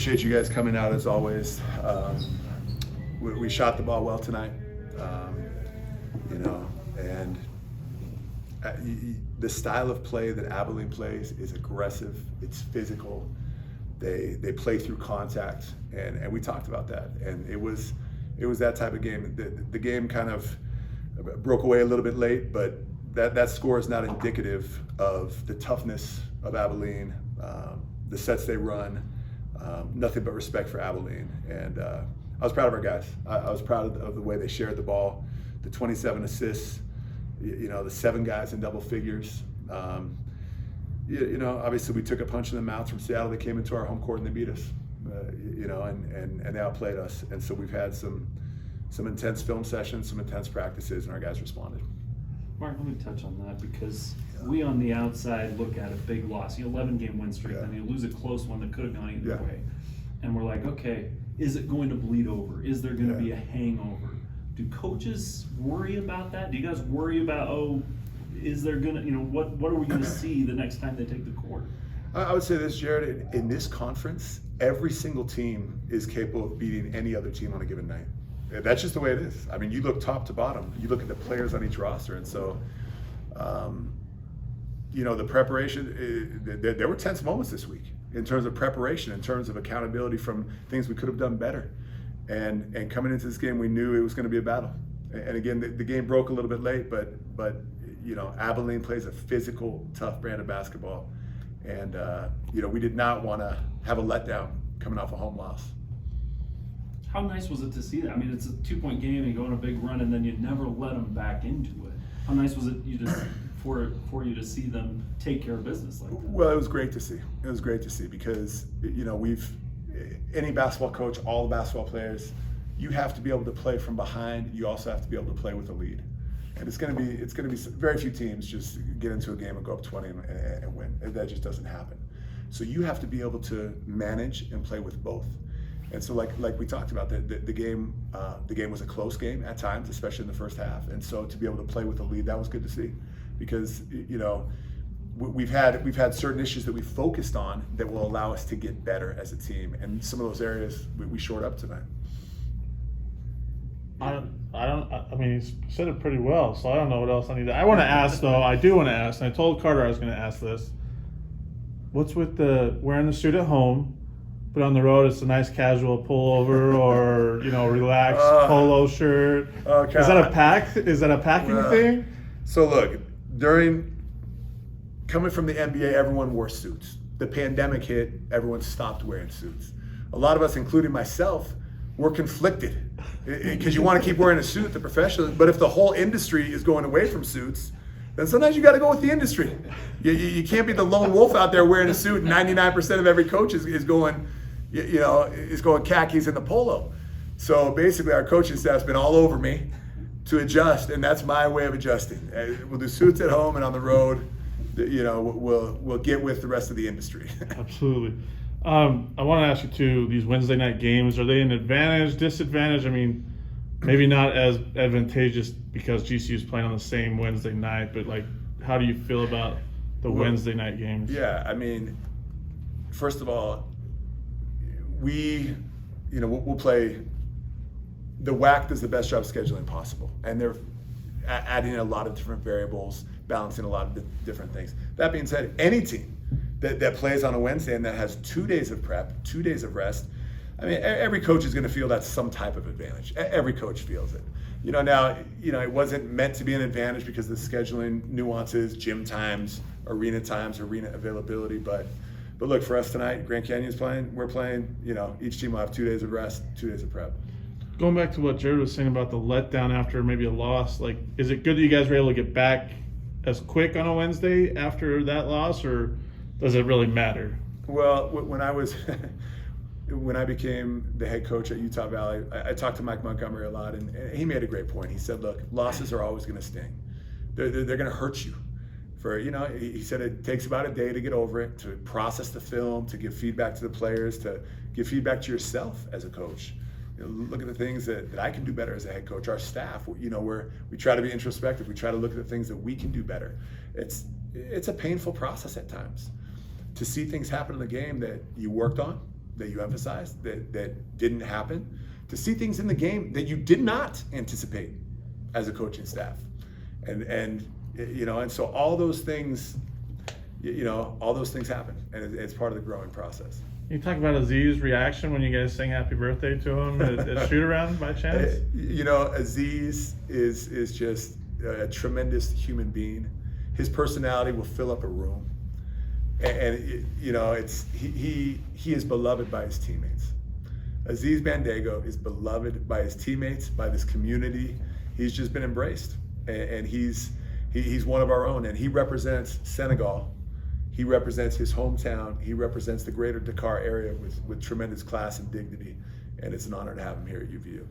appreciate you guys coming out as always. We shot the ball well tonight, and the style of play that Abilene plays is aggressive. It's physical. They play through contact, and we talked about that. And it was that type of game. The game kind of broke away a little bit late, but that score is not indicative of the toughness of Abilene, the sets they run. Nothing but respect for Abilene, and I was proud of our guys. I was proud of the way they shared the ball, the 27 assists, the 7 guys in double figures. Obviously we took a punch in the mouth from Seattle. They came into our home court and they beat us, and they outplayed us. And so we've had some intense film sessions, some intense practices, and our guys responded. Mark, let me touch on that because we on the outside look at a big loss. 11-game win streak, and you lose a close one that could have gone either way. And we're like, okay, is it going to bleed over? Is there going to be a hangover? Do coaches worry about that? Do you guys worry about, is there going to, what are we going to see the next time they take the court? I would say this, Jared, in this conference, every single team is capable of beating any other team on a given night. That's just the way it is. I mean, you look top to bottom, you look at the players on each roster, and so, the preparation, there were tense moments this week in terms of preparation, in terms of accountability from things we could have done better. And coming into this game, we knew it was going to be a battle. And again, the game broke a little bit late, but Abilene plays a physical, tough brand of basketball. And, we did not want to have a letdown coming off a home loss. How nice was it to see that? I mean, it's a 2-point game and you go on a big run and then you never let them back into it. How nice was it for you to see them take care of business like that? Well, it was great to see. It was great to see because, any basketball coach, all the basketball players, you have to be able to play from behind. You also have to be able to play with a lead. And it's going to be very few teams just get into a game and go up 20 and win. That just doesn't happen. So you have to be able to manage and play with both. And so, like we talked about, the game was a close game at times, especially in the first half. And so, to be able to play with a lead, that was good to see, because we've had certain issues that we focused on that will allow us to get better as a team, and some of those areas we shored up tonight. I mean, he said it pretty well, so I don't know what else I need to. I want to ask though. I do want to ask, and I told Carter I was going to ask this. What's with the wearing the suit at home? But on the road, it's a nice casual pullover or, relaxed polo shirt. Okay. Is that a packing thing? So look, coming from the NBA, everyone wore suits. The pandemic hit, everyone stopped wearing suits. A lot of us, including myself, were conflicted because you want to keep wearing a suit, the professional. But if the whole industry is going away from suits, then sometimes you got to go with the industry. You can't be the lone wolf out there wearing a suit. 99% of every coach is going khakis in the polo. So basically, our coaching staff's been all over me to adjust, and that's my way of adjusting. We'll do suits at home, and on the road, we'll get with the rest of the industry. Absolutely. I want to ask you too. These Wednesday night games, are they an advantage, disadvantage? I mean, maybe not as advantageous because GCU is playing on the same Wednesday night, but how do you feel about the Wednesday night games? Yeah, I mean, first of all, we'll play. The WAC does the best job scheduling possible, and they're adding a lot of different variables, balancing a lot of different things. That being said, any team that plays on a Wednesday and that has 2 days of prep, 2 days of rest, I mean, every coach is going to feel that's some type of advantage. Every coach feels it. Now, it wasn't meant to be an advantage because of the scheduling nuances, gym times, arena availability, but look, for us tonight, Grand Canyon's playing, we're playing, each team will have 2 days of rest, 2 days of prep. Going back to what Jared was saying about the letdown after maybe a loss, is it good that you guys were able to get back as quick on a Wednesday after that loss, or does it really matter? Well, when I became the head coach at Utah Valley, I talked to Mike Montgomery a lot, and he made a great point. He said, look, losses are always going to sting. They're going to hurt you. He said it takes about a day to get over it, to process the film, to give feedback to the players, to give feedback to yourself as a coach. Look at the things that I can do better as a head coach. Our staff, we try to be introspective. We try to look at the things that we can do better. It's a painful process at times to see things happen in the game that you worked on, that you emphasized that didn't happen, to see things in the game that you did not anticipate as a coaching staff, and so all those things, all those things happen, and it's part of the growing process. You talk about Aziz's reaction when you guys sing happy birthday to him at shoot around by chance? Aziz is just a tremendous human being. His personality will fill up a room, and he is beloved by his teammates. Aziz Bandago is beloved by his teammates, by this community. He's just been embraced, and he's one of our own, and he represents Senegal. He represents his hometown. He represents the greater Dakar area with tremendous class and dignity, and it's an honor to have him here at UVU.